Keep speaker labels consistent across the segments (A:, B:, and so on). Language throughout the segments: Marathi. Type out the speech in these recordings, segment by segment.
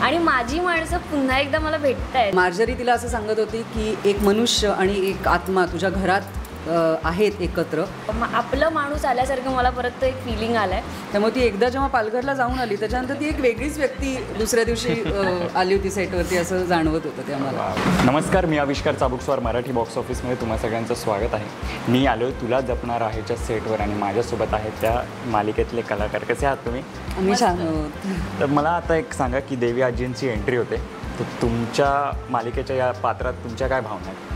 A: आणि माझी माणसं पुन्हा एकदा मला भेटतायत.
B: मार्जरी तिला असं सांगत होती की एक मनुष्य आणि एक आत्मा तुझ्या घरात आहेत एकत्र.
A: आपलं माणूस आल्यासारखं मला परत तो एक फिलिंग आलाय.
B: त्यामुळे ती एकदा जेव्हा पालघरला जाऊन आली त्याच्यानंतर ती एक वेगळीच व्यक्ती दुसऱ्या दिवशी आली होती सेटवरती, असं जाणवत होतं ते आम्हाला.
C: नमस्कार, मी आविष्कार चाबुकस्वार. मराठी बॉक्स ऑफिसमध्ये तुम्हा सगळ्यांचं स्वागत आहे. मी आलो तुला जपणार आहेच्या सेटवर आणि माझ्यासोबत आहेत त्या मालिकेतले कलाकार. कसे आहात तुम्ही?
B: आम्ही छान आहोत.
C: तर मला आता एक सांगा की देवी आजींची एंट्री होते, तर तुमच्या मालिकेच्या या पात्रात तुमच्या काय भावना आहेत?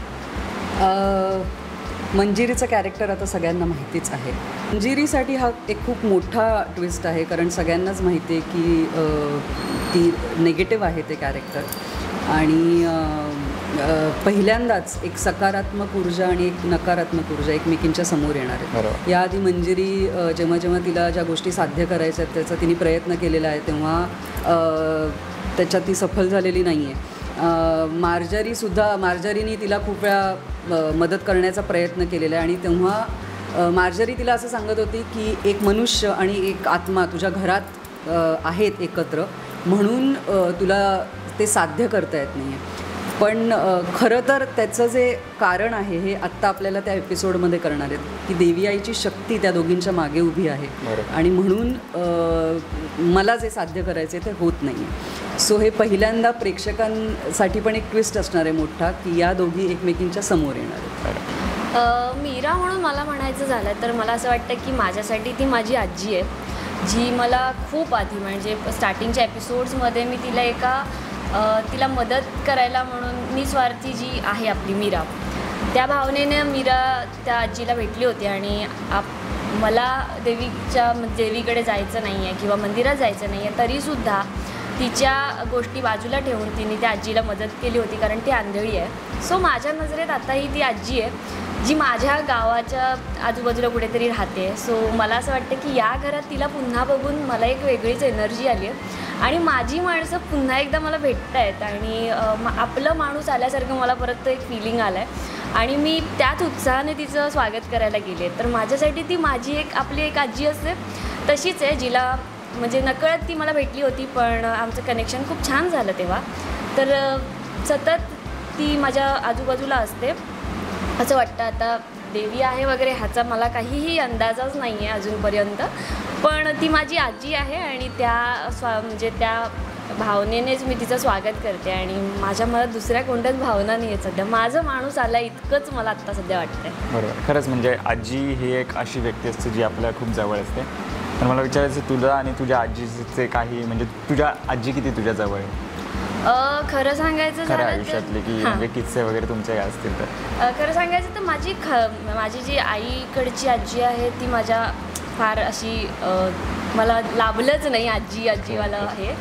B: मंजिरीचं कॅरेक्टर आता सगळ्यांना माहितीच आहे. मंजिरीसाठी हा एक खूप मोठा ट्विस्ट आहे, कारण सगळ्यांनाच माहिती आहे की ती निगेटिव्ह आहे ते कॅरेक्टर. आणि पहिल्यांदाच एक सकारात्मक ऊर्जा आणि एक नकारात्मक ऊर्जा एकमेकींच्या समोर येणार आहे. याआधी मंजिरी जेव्हा जेव्हा तिला ज्या गोष्टी साध्य करायच्या आहेत त्याचा तिने प्रयत्न केलेला आहे, तेव्हा त्याच्यात ती सफल झालेली नाही आहे. मार्जरीने तिला खूप वेळा मदत करण्याचा प्रयत्न केलेला आहे आणि तेव्हा मार्जरी तिला असं सांगत होती की एक मनुष्य आणि एक आत्मा तुझ्या घरात आहेत एकत्र, म्हणून तुला ते साध्य करता येत नाही आहे. पण खरं तर त्याचं जे कारण आहे हे आत्ता आपल्याला त्या एपिसोडमध्ये करणार आहेत की देवी आईची शक्ती त्या दोघींच्या मागे उभी आहे आणि म्हणून मला जे साध्य करायचे ते होत नाही आहे. सो हे पहिल्यांदा प्रेक्षकांसाठी पण एक ट्विस्ट असणार आहे मोठा की या दोघी एकमेकींच्या समोर येणार आहेत.
A: मीरा म्हणून मला म्हणायचं झालं तर मला असं वाटतं की माझ्यासाठी ती माझी आजी आहे, जी मला खूप आधी म्हणजे स्टार्टिंगच्या एपिसोड्समध्ये मी तिला मदत करायला म्हणून निस्वार्थी जी आहे आपली मीरा, त्या भावनेने मीरा त्या आजीला भेटली होती. आणि मला देवीकडे जायचं नाही आहे किंवा मंदिरात जायचं नाही आहे, तरीसुद्धा तिच्या गोष्टी बाजूला ठेवून तिने त्या आजीला मदत केली होती, कारण ती आंधळी आहे. सो माझ्या नजरेत आताही ती आजी आहे जी माझ्या गावाच्या आजूबाजूला कुठेतरी राहते. सो मला असं वाटतं की या घरात तिला पुन्हा बघून मला एक वेगळीच एनर्जी आली आहे आणि माझी माणसं पुन्हा एकदा मला भेटतायत आणि आपलं माणूस आल्यासारखं मला परत तो एक फिलिंग आला आहे आणि मी त्याच उत्साहाने तिचं स्वागत करायला गेले. तर माझ्यासाठी ती आपली एक आजी असते तशीच आहे, जिला म्हणजे नकळत ती मला भेटली होती, पण आमचं कनेक्शन खूप छान झालं तेव्हा. तर सतत ती माझ्या आजूबाजूला असते असं वाटतं. आता देवी आहे वगैरे ह्याचा मला काहीही अंदाजच नाही आहे अजूनपर्यंत, पण ती माझी आजी आहे आणि म्हणजे त्या भावनेनेच मी तिचं स्वागत करते आणि माझ्या मनात दुसऱ्या कोणत्याच भावना नाही आहेत सध्या. माझं माणूस आला इतकंच मला आत्ता सध्या वाटतंय.
C: बरोबर, खरंच म्हणजे आजी ही एक अशी व्यक्ती असते जी आपल्या खूप जवळ असते. तर मला विचारायचं तुला आणि तुझ्या आजीचे काही म्हणजे तुझ्या आजी किती तुझ्या जवळ आहे?
A: खरं सांगायचं झालं
C: आयुष्यातले की म्हणजे किस्से वगैरे तुमचे काय असतील तर?
A: खरं सांगायचं तर माझी जी आईकडची आजी आहे ती माझ्या फार अशी मला लाभलंच नाही. आजीवाला आहे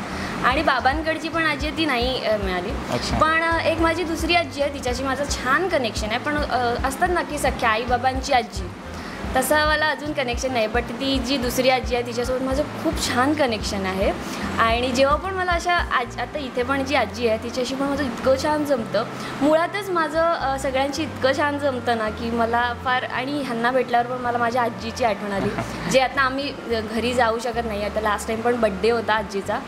A: आणि बाबांकडची पण आजी आहे ती नाही मिळाली. पण एक माझी दुसरी आजी आहे तिच्याशी माझं छान कनेक्शन आहे. पण असतात ना की सख्या आई बाबांची आजी, तसं मला अजून कनेक्शन नाही. बट ती जी दुसरी आजी आहे तिच्यासोबत माझं खूप छान कनेक्शन आहे आणि जेव्हा पण मला आता इथे पण जी आजी आहे तिच्याशी पण माझं इतकं छान जमतं. मुळातच माझं सगळ्यांशी इतकं छान जमतं ना की मला फार, आणि ह्यांना भेटल्यावर पण मला माझ्या आजीची आठवण आली. जे आता आम्ही घरी जाऊ शकत नाही, आता लास्ट टाईम पण बड्डे होता आजीचा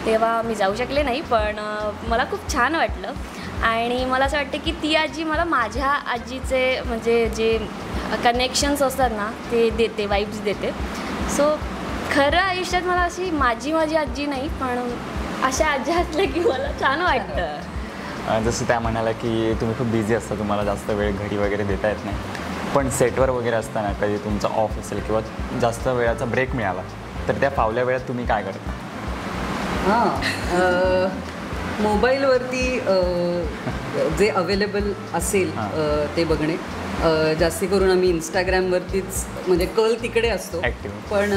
A: तेव्हा मी जाऊ शकले नाही, पण मला खूप छान वाटलं. आणि मला असं वाटतं की ती आजी मला माझ्या आजीचे म्हणजे जे कनेक्शन्स असतात ना ते देते, वाईब्स देते. सो खरं आयुष्यात मला अशी माझी आजी नाही, पण अशा आज्या असल्या की मला छान वाटतं.
C: जसं त्या म्हणाला की तुम्ही खूप बिझी असता, तुम्हाला जास्त वेळ घरी वगैरे देता येत नाही, पण सेटवर वगैरे असताना कधी तुमचा ऑफ असेल किंवा जास्त वेळाचा ब्रेक मिळाला तर त्या फावल्या वेळात तुम्ही काय करता?
B: मोबाईलवरती जे अवेलेबल असेल ते बघणे. जास्ती करून आम्ही इंस्टाग्रामवरतीच म्हणजे कल तिकडे असतो. पण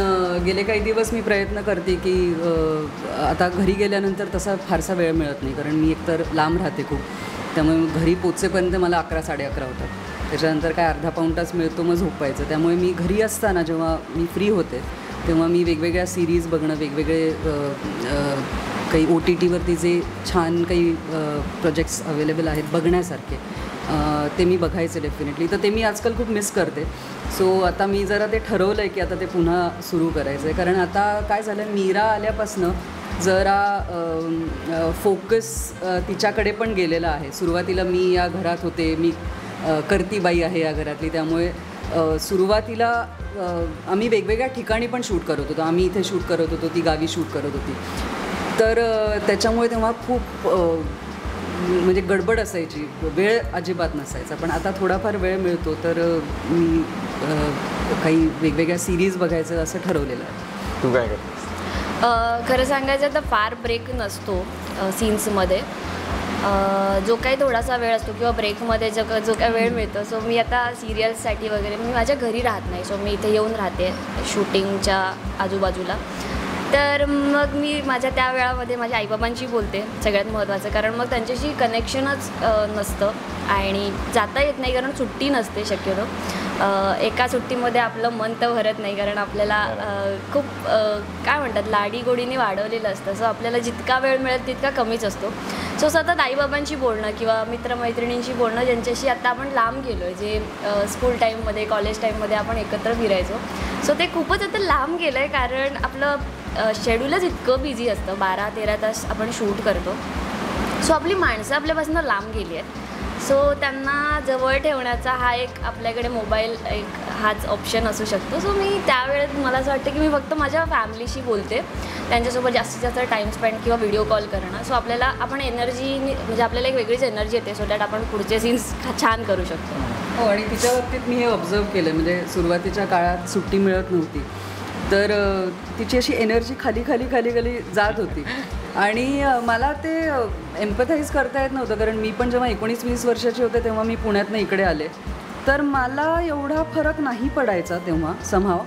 B: गेले काही दिवस मी प्रयत्न करते की आता घरी गेल्यानंतर तसा फारसा वेळ मिळत नाही, कारण मी एकतर लांब राहते खूप, त्यामुळे घरी पोचेपर्यंत मला 11-11:30 होतात. त्याच्यानंतर काय अर्धा पाऊण तास मिळतो मग झोपायचं. त्यामुळे मी घरी असताना जेव्हा मी फ्री होते तेव्हा मी वेगवेगळ्या सिरीज बघणं, वेगवेगळे काही OTTवरती जे छान काही प्रोजेक्ट्स अवेलेबल आहेत बघण्यासारखे ते मी बघायचे डेफिनेटली. तर ते मी आजकाल खूप मिस करते. सो आता मी जरा ते ठरवलं आहे की आता ते पुन्हा सुरू करायचं आहे, कारण आता काय झालं, मीरा आल्यापासनं जरा फोकस तिच्याकडे पण गेलेला आहे. सुरुवातीला मी या घरात होते, मी करती बाई आहे या घरातली, त्यामुळे सुरुवातीला आम्ही वेगवेगळ्या ठिकाणी पण शूट करत होतो. आम्ही इथे शूट करत होतो, ती गावी शूट करत होती. तर त्याच्यामुळे तेव्हा खूप म्हणजे गडबड असायची, वेळ अजिबात नसायचा. पण आता थोडाफार वेळ मिळतो, तर मी काही वेगवेगळ्या सिरीज बघायचं असं ठरवलेलं आहे.
C: तू काय करतेस?
A: खरं सांगायचं तर फार ब्रेक नसतो सीन्समध्ये. जो काही थोडासा वेळ असतो किंवा ब्रेकमध्ये जो काही वेळ मिळतो, सो मी आता सिरियल्ससाठी वगैरे मी माझ्या घरी राहत नाही. सो मी इथे येऊन राहते शूटिंगच्या आजूबाजूला. तर मग मी माझ्या त्या वेळामध्ये माझ्या आईबाबांशी बोलते, सगळ्यात महत्त्वाचं. कारण मग त्यांच्याशी कनेक्शनच नसतं आणि जाता येत नाही, कारण सुट्टी नसते शक्यतो. एका सुट्टीमध्ये आपलं मन तर भरत नाही, कारण आपल्याला खूप काय म्हणतात लाडीगोडीने वाढवलेलं असतं. सो आपल्याला जितका वेळ मिळेल तितका कमीच असतो. सो सतत आईबाबांशी बोलणं किंवा मित्रमैत्रिणींशी बोलणं, ज्यांच्याशी आता आपण लांब गेलो आहे, जे स्कूल टाईममध्ये कॉलेज टाईममध्ये आपण एकत्र फिरायचो, सो ते खूपच आता लांब गेलं आहे. कारण आपलं शेड्यूलच इतकं बिझी असतं, 12-13 तास आपण शूट करतो. सो आपली माणसं आपल्यापासून लांब गेली आहेत. सो त्यांना जवळ ठेवण्याचा हा एक आपल्याकडे मोबाईल एक हाच ऑप्शन असू शकतो. सो मी त्यावेळेत मला असं वाटतं की मी फक्त माझ्या फॅमिलीशी बोलते, त्यांच्यासोबत जास्तीत जास्त टाईम स्पेंड किंवा व्हिडिओ कॉल करणं. सो आपल्याला आपण एनर्जी म्हणजे आपल्याला एक वेगळीच एनर्जी येते, सो दॅट आपण पुढचे सीन्स छान करू शकतो.
B: हो, आणि तिच्या बाबतीत मी हे ऑब्झर्व केलं, म्हणजे सुरुवातीच्या काळात सुट्टी मिळत नव्हती, तर तिची अशी एनर्जी खाली जात होती. आणि मला ते एम्पथाईज करता येत नव्हतं, कारण मी पण जेव्हा 19-20 वर्षाची होते तेव्हा मी पुण्यातनं इकडे आले, तर मला एवढा फरक नाही पडायचा तेव्हा समहाव.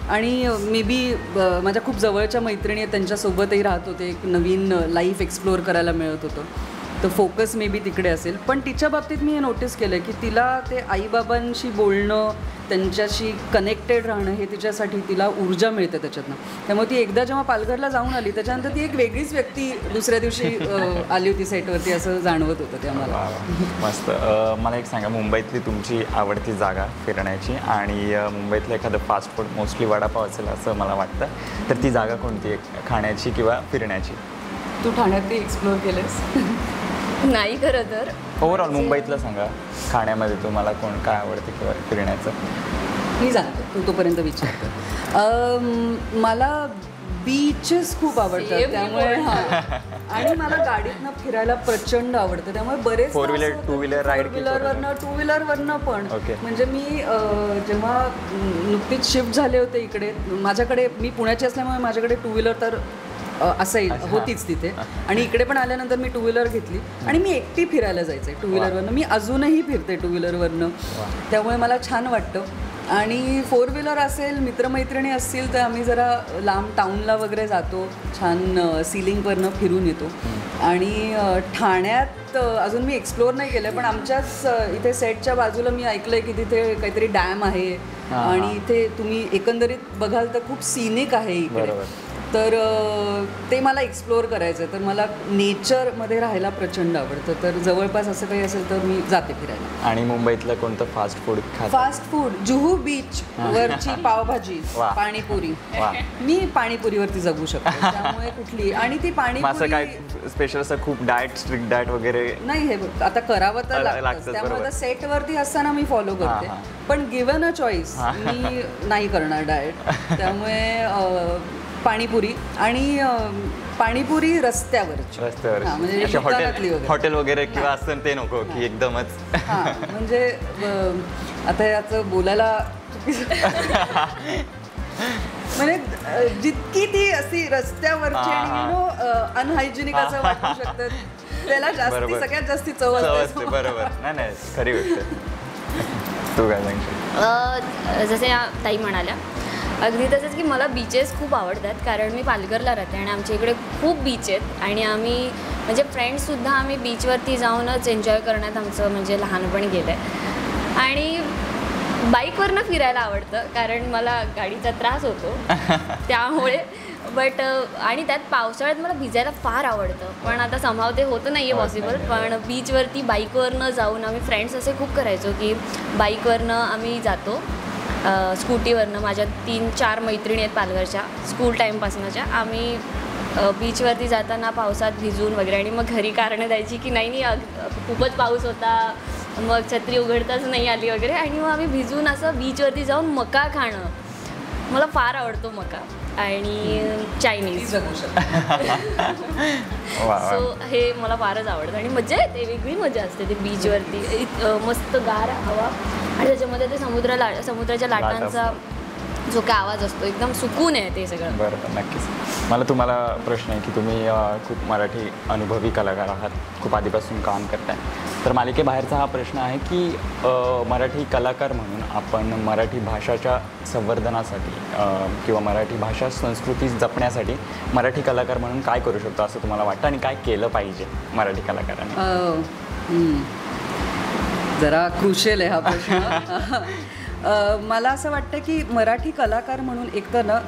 B: आणि मे बी माझ्या खूप जवळच्या मैत्रिणी आहेत, त्यांच्यासोबतही राहत होते, एक नवीन लाईफ एक्सप्लोअर करायला मिळत होतं, तर फोकस मे बी तिकडे असेल. पण तिच्या बाबतीत मी हे नोटीस केलं की तिला ते आईबाबांशी बोलणं, त्यांच्याशी कनेक्टेड राहणं, हे तिच्यासाठी तिला ऊर्जा मिळते त्याच्यातनं. त्यामुळे ती एकदा जेव्हा पालघरला जाऊन आली, त्याच्यानंतर ती एक वेगळीच व्यक्ती दुसऱ्या दिवशी आली होती सेटवरती, असं जाणवत होतं ते आम्हाला.
C: मस्त. मला एक सांगा, मुंबईतली तुमची आवडती जागा फिरण्याची, आणि मुंबईतलं एखादं फास्ट फूड, मोस्टली वडापाव असेल असं मला वाटतं, तर ती जागा कोणती आहे, खाण्याची किंवा फिरण्याची?
B: तू ठाण्यात ते एक्सप्लोअर केलंस?
A: नाही, खरं तर
C: ओव्हरऑल मुंबईतलं सांगा, खाण्यामध्ये तुम्हाला काय आवडतं किंवा फिरण्याचं?
B: मी सांगते, तू तोपर्यंत विचारतो. मला बीचेस खूप आवडतात, त्यामुळे आणि मला गाडीतनं फिरायला प्रचंड आवडतं. त्यामुळे बरेच
C: four wheeler, two wheeler ride,
B: two व्हीलरवरनं पण. म्हणजे मी जेव्हा नुकतीच शिफ्ट झाले होते इकडे, माझ्याकडे, मी पुण्याची असल्यामुळे माझ्याकडे टू व्हीलर तर असाही होतीच तिथे, आणि इकडे पण आल्यानंतर मी टू व्हीलर घेतली आणि मी एकटी फिरायला जायचं टू व्हीलरवरनं. मी अजूनही फिरते टू व्हीलरवरनं, त्यामुळे मला छान वाटतं. आणि फोर व्हीलर असेल, मित्रमैत्रिणी असतील, तर आम्ही जरा लांब टाऊनला वगैरे जातो, छान सिलिंगवरनं फिरून येतो. आणि ठाण्यात अजून मी एक्सप्लोअर नाही केलं, पण आमच्याच इथे सेटच्या बाजूला मी ऐकलं आहे की तिथे काहीतरी डॅम आहे, आणि इथे तुम्ही एकंदरीत बघाल तर खूप सिनिक आहे इकडे. तर ते मला एक्सप्लोअर करायचं आहे. तर मला नेचरमध्ये राहायला प्रचंड आवडतं, तर जवळपास असं काही असेल तर मी जाते फिरायला.
C: आणि मुंबईतलं कोणतं fast food?
B: Fast food, Juhu beach वरची पावभाजी, पाणीपुरी. मी पाणीपुरीवरती जगू शकते, त्यामुळे कुठली. आणि ती पाणीपुरी
C: काय स्पेशल असं खूप डाएट, स्ट्रिक्ट डाएट वगैरे नाही,
B: हे आता करावं तर लागतं, त्यामुळे सेटवरती असताना मी फॉलो करते. पण गिव्हन अ चॉईस मी नाही करणार डाएट, त्यामुळे पाणीपुरी. आणि पाणीपुरी रस्त्यावरची, म्हणजे
C: हॉटेल वगैरे किंवा असं ते नको की एकदमच.
B: म्हणजे आता याचं बोलायला म्हणजे जितकी ती अशी रस्त्यावरची आणि अनहायजेनिक असं वाटू शकतं, त्याला जास्ती, सगळ्यात जास्ती चव असते.
C: बरोबर. नाही, खरी गोष्ट. तू काय सांगशील?
A: जसे या ताई म्हणाल्या, अगदी तसंच की मला बीचेस खूप आवडतात, कारण मी पालघरला राहते आणि आमच्या इकडे खूप बीच आहेत. आणि आम्ही म्हणजे फ्रेंड्ससुद्धा आम्ही बीचवरती जाऊनच एन्जॉय करण्यात आमचं म्हणजे लहानपण गेलं आहे. आणि बाईकवरनं फिरायला आवडतं, कारण मला गाडीचा त्रास होतो त्यामुळे. बट आणि त्यात पावसाळ्यात मला भिजायला फार आवडतं, पण आता समहाव ते होतं नाही आहे पॉसिबल. पण बीचवरती बाईकवरनं जाऊन आम्ही फ्रेंड्स असे खूप करायचो की बाईकवरनं आम्ही जातो, स्कूटीवरनं. माझ्या 3-4 मैत्रिणी आहेत पालघरच्या, स्कूल टाईमपासूनच्या. आम्ही बीचवरती जाताना पावसात भिजून वगैरे आणि मग घरी कारणं द्यायची की नाही खूपच पाऊस होता, मग छत्री उघडताच नाही आली वगैरे, आणि मग आम्ही भिजून असं बीचवरती जाऊन मका खाणं. मला फार आवडतो मका आणि चायनीज. सो हे मला फारच आवडतं आणि मजा येते, वेगळी मजा असते ते बीचवरती. मस्त गार हवा आणि त्याच्यामध्ये ते समुद्राच्या लाटांचा जो काय आवाज असतो, एकदम सुकून आहे ते सगळं.
C: बरं, नक्कीच. मला तुम्हाला प्रश्न आहे की तुम्ही खूप मराठी अनुभवी कलाकार आहात, खूप आधीपासून काम करताय, तर मालिकेबाहेरचा हा प्रश्न आहे की मराठी कलाकार म्हणून आपण मराठी भाषाच्या संवर्धनासाठी किंवा मराठी भाषा संस्कृती जपण्यासाठी मराठी कलाकार म्हणून काय करू शकतो असं तुम्हाला वाटतं, आणि काय केलं पाहिजे मराठी कलाकारांनी?
B: जरा क्रुशियल आहे हा प्रश्न. मला असं वाटतं की मराठी कलाकार म्हणून एकतर ना,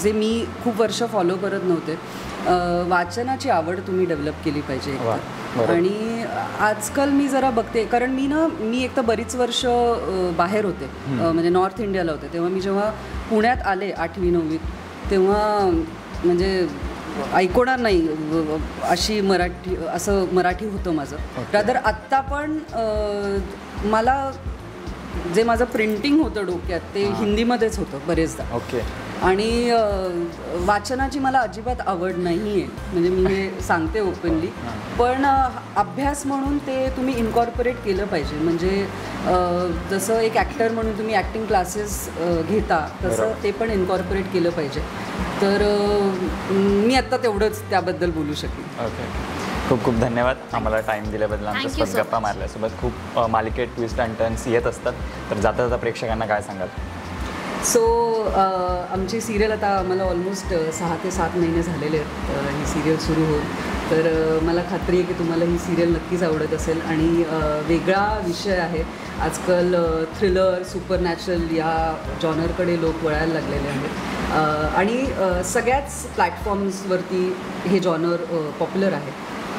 B: जे मी खूप वर्ष फॉलो करत नव्हते, वाचनाची आवड तुम्ही डेव्हलप केली पाहिजे. आणि आजकाल मी जरा बघते, कारण मी एक तर बरीच वर्ष बाहेर होते, म्हणजे नॉर्थ इंडियाला होते. तेव्हा मी जेव्हा पुण्यात आले 8वी 9वीत, तेव्हा म्हणजे ऐकवणार नाही अशी असं मराठी होतं माझं. रादर आत्ता पण मला जे माझं प्रिंटिंग होतं डोक्यात ते हिंदीमध्येच होतं बरेचदा.
C: ओके.
B: आणि वाचनाची मला अजिबात आवड नाही आहे, म्हणजे मी हे सांगते ओपनली. पण अभ्यास म्हणून ते तुम्ही इन्कॉर्पोरेट केलं पाहिजे. म्हणजे जसं एक ॲक्टर म्हणून तुम्ही ॲक्टिंग क्लासेस घेता, तसं ते पण इन्कॉर्पोरेट केलं पाहिजे. तर मी आत्ता तेवढंच त्याबद्दल बोलू शकेन.
C: ओके. खूप खूप धन्यवाद आम्हाला टाईम दिल्याबद्दल, आमच्यासोबत गप्पा मारल्यासोबत. खूप मालिकेत ट्विस्ट अँड टर्न्स येत असतात, तर जाता जाता प्रेक्षकांना काय सांगाल?
B: सो आमची सिरियल आता आम्हाला ऑलमोस्ट 6 ते 7 महिने झालेले आहेत ही सिरियल सुरू होऊन. तर मला खात्री आहे की तुम्हाला ही सिरियल नक्कीच आवडत असेल. आणि वेगळा विषय आहे. आजकाल थ्रिलर, सुपरनॅचरल या जॉनरकडे लोक वळायला लागलेले आहेत आणि सगळ्याच प्लॅटफॉर्म्सवरती हे जॉनर पॉप्युलर आहे.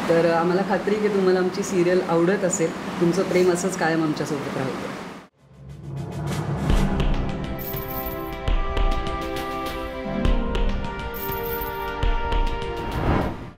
B: तर आम्हाला खात्री आहे की तुम्हाला आमची सिरियल आवडत असेल. तुमचं प्रेम असंच कायम आमच्यासोबत राहतं.